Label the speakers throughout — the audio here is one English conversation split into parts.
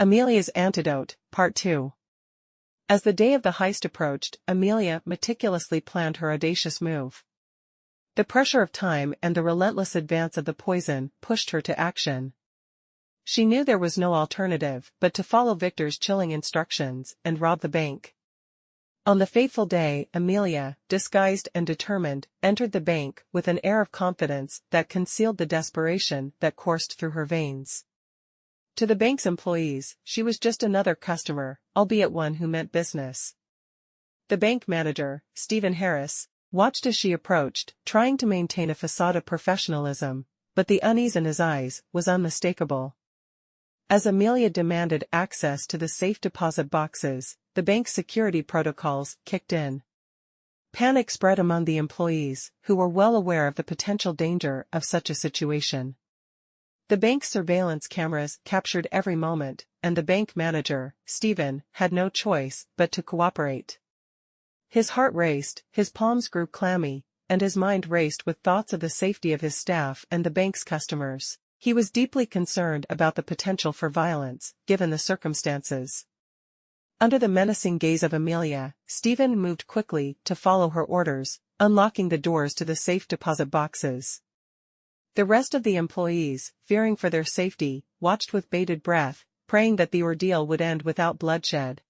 Speaker 1: Amelia's Antidote, Part 2. As the day of the heist approached, Amelia meticulously planned her audacious move. The pressure of time and the relentless advance of the poison pushed her to action. She knew there was no alternative but to follow Victor's chilling instructions and rob the bank. On the fateful day, Amelia, disguised and determined, entered the bank with an air of confidence that concealed the desperation that coursed through her veins. To the bank's employees, she was just another customer, albeit one who meant business. The bank manager, Stephen Harris, watched as she approached, trying to maintain a facade of professionalism, but the unease in his eyes was unmistakable. As Amelia demanded access to the safe deposit boxes, the bank's security protocols kicked in. Panic spread among the employees, who were well aware of the potential danger of such a situation. The bank's surveillance cameras captured every moment, and the bank manager, Stephen, had no choice but to cooperate. His heart raced, his palms grew clammy, and his mind raced with thoughts of the safety of his staff and the bank's customers. He was deeply concerned about the potential for violence, given the circumstances. Under the menacing gaze of Amelia, Stephen moved quickly to follow her orders, unlocking the doors to the safe deposit boxes. The rest of the employees, fearing for their safety, watched with bated breath, praying that the ordeal would end without bloodshed.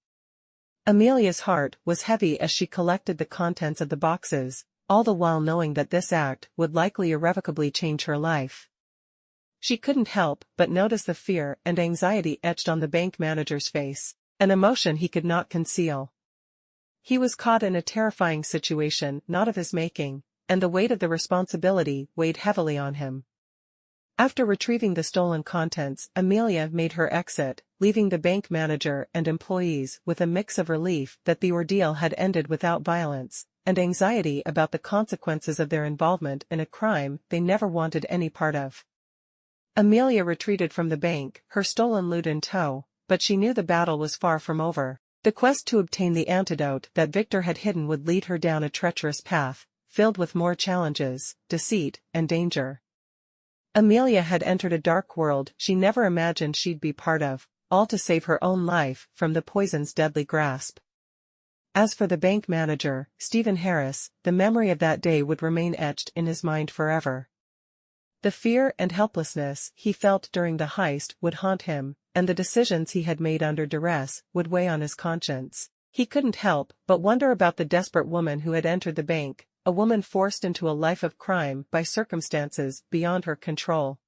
Speaker 1: Amelia's heart was heavy as she collected the contents of the boxes, all the while knowing that this act would likely irrevocably change her life. She couldn't help but notice the fear and anxiety etched on the bank manager's face, an emotion he could not conceal. He was caught in a terrifying situation not of his making, and the weight of the responsibility weighed heavily on him. After retrieving the stolen contents, Amelia made her exit, leaving the bank manager and employees with a mix of relief that the ordeal had ended without violence, and anxiety about the consequences of their involvement in a crime they never wanted any part of. Amelia retreated from the bank, her stolen loot in tow, but she knew the battle was far from over. The quest to obtain the antidote that Victor had hidden would lead her down a treacherous path, filled with more challenges, deceit, and danger. Amelia had entered a dark world she never imagined she'd be part of, all to save her own life from the poison's deadly grasp. As for the bank manager, Stephen Harris, the memory of that day would remain etched in his mind forever. The fear and helplessness he felt during the heist would haunt him, and the decisions he had made under duress would weigh on his conscience. He couldn't help but wonder about the desperate woman who had entered the bank, a woman forced into a life of crime by circumstances beyond her control.